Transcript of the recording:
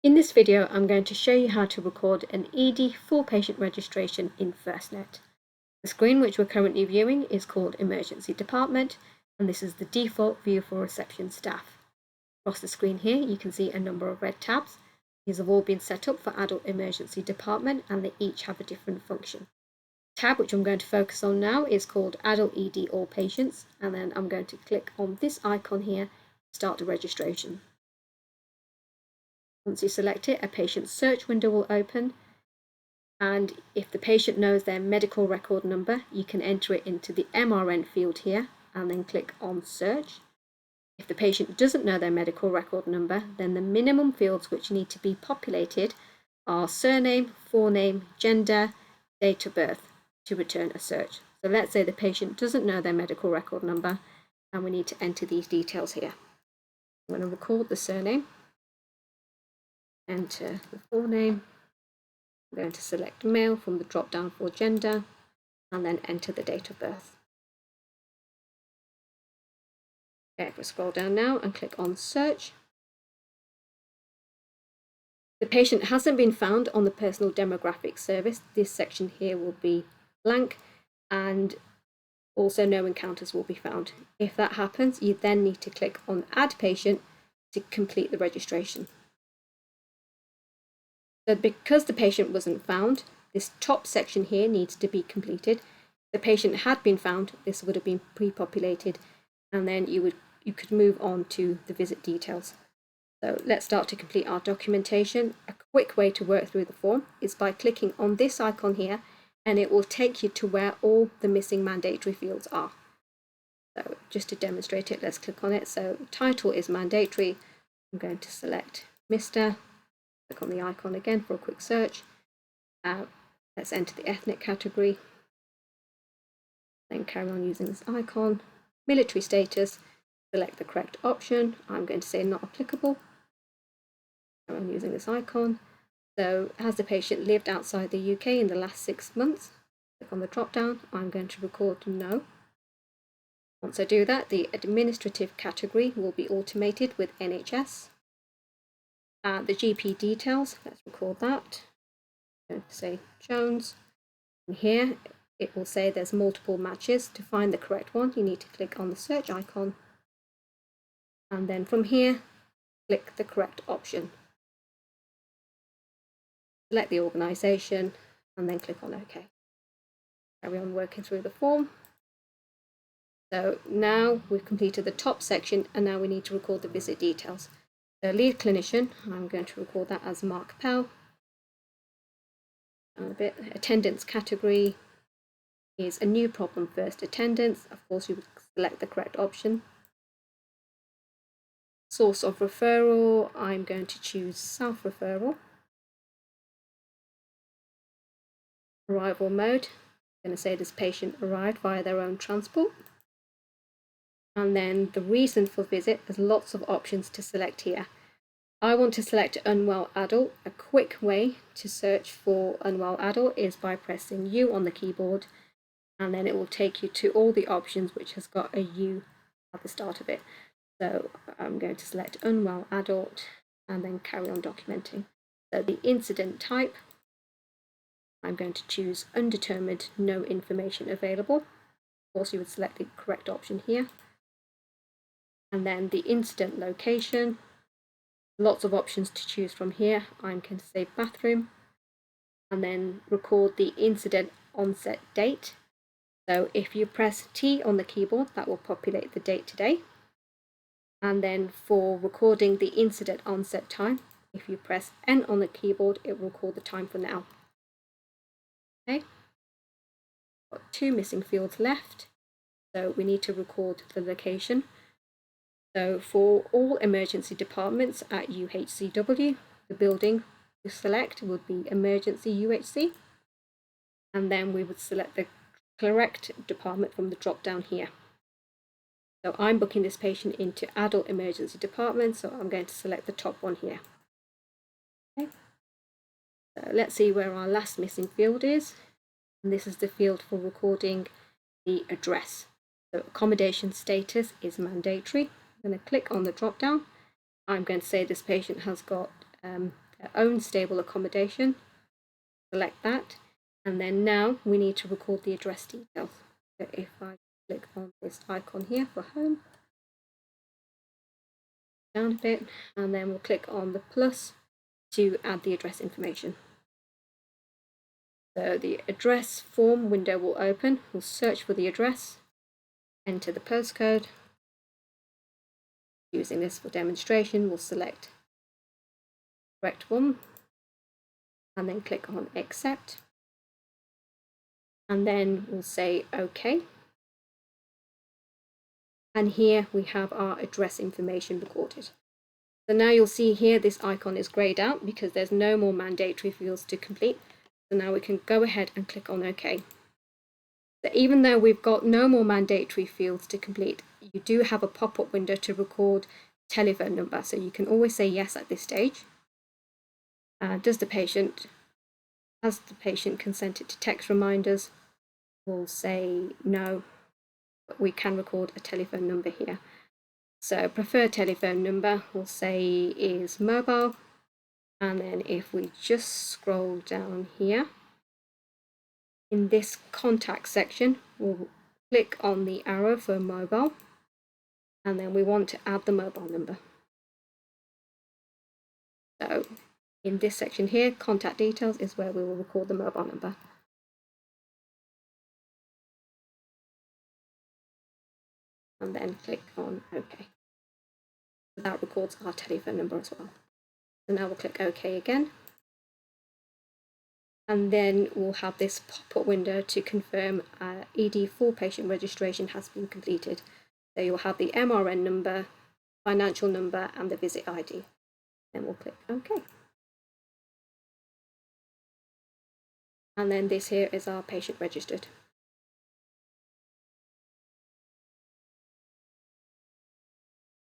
In this video, I'm going to show you how to record an ED full patient registration in FirstNet. The screen which we're currently viewing is called Emergency Department, and this is the default view for reception staff. Across the screen here, you can see a number of red tabs. These have all been set up for Adult Emergency Department, and they each have a different function. The tab which I'm going to focus on now is called Adult ED All Patients, and then I'm going to click on this icon here to start the registration. Once you select it, a patient search window will open, and if the patient knows their medical record number, you can enter it into the MRN field here and then click on search. If the patient doesn't know their medical record number, then the minimum fields which need to be populated are surname, forename, gender, date of birth to return a search. So let's say the patient doesn't know their medical record number and we need to enter these details here. I'm going to record the surname. Enter the forename. I'm going to select male from the drop down for gender and then enter the date of birth. Okay, if we scroll down now and click on search, the patient hasn't been found on the personal demographics service. This section here will be blank, and also no encounters will be found. If that happens, you then need to click on add patient to complete the registration. So because the patient wasn't found, this top section here needs to be completed. If the patient had been found, this would have been pre-populated, and then you could move on to the visit details. So let's start to complete our documentation. A quick way to work through the form is by clicking on this icon here, and it will take you to where all the missing mandatory fields are. So just to demonstrate it, let's click on it. So title is mandatory. I'm going to select Mr. Click on the icon again for a quick search. Let's enter the ethnic category. Then carry on using this icon. Military status, select the correct option. I'm going to say not applicable. Carry on using this icon. So has the patient lived outside the UK in the last 6 months? Click on the drop down. I'm going to record no. Once I do that, the administrative category will be automated with NHS. The GP details, let's record that. I'm going to say Jones. And here it will say there's multiple matches. To find the correct one, you need to click on the search icon. And then from here, click the correct option. Select the organisation and then click on OK. Carry on working through the form. So now we've completed the top section, and now we need to record the visit details. So lead clinician, I'm going to record that as Mark Pell. Attendance category is a new problem first attendance. Of course, you would select the correct option. Source of referral, I'm going to choose self-referral. Arrival mode, I'm going to say this patient arrived via their own transport. And then the reason for visit, there's lots of options to select here. I want to select unwell adult. A quick way to search for unwell adult is by pressing U on the keyboard, and then it will take you to all the options which has got a U at the start of it. So I'm going to select unwell adult and then carry on documenting. So the incident type, I'm going to choose undetermined, no information available. Of course, you would select the correct option here. And then the incident location, lots of options to choose from here. I'm going to say bathroom and then record the incident onset date. So if you press T on the keyboard, that will populate the date today. And then for recording the incident onset time, if you press N on the keyboard, it will record the time for now. Okay, got 2 missing fields left. So we need to record the location. So for all emergency departments at UHCW, the building to select would be emergency UHC. And then we would select the correct department from the drop down here. So I'm booking this patient into adult emergency department, so I'm going to select the top one here. Okay. So let's see where our last missing field is. And this is the field for recording the address. So accommodation status is mandatory. I'm going to click on the drop down. I'm going to say this patient has got a their own stable accommodation. Select that, and then now we need to record the address details. So if I click on this icon here for home, down a bit, and then we'll click on the plus to add the address information. So the address form window will open. We'll search for the address, enter the postcode. Using this for demonstration, we'll select the correct one and then click on accept. And then we'll say OK. And here we have our address information recorded. So now you'll see here this icon is grayed out because there's no more mandatory fields to complete. So now we can go ahead and click on OK. So even though we've got no more mandatory fields to complete, you do have a pop-up window to record telephone number. So you can always say yes at this stage. Has the patient consented to text reminders? We'll say no, but we can record a telephone number here. So preferred telephone number we'll say is mobile, and then if we just scroll down here in this contact section, we'll click on the arrow for mobile, and then we want to add the mobile number. So in this section here, contact details is where we will record the mobile number. And then click on OK. That records our telephone number as well. So now we'll click OK again. And then we'll have this pop-up window to confirm ED full patient registration has been completed. So you'll have the MRN number, financial number, and the visit ID. Then we'll click OK. And then this here is our patient registered.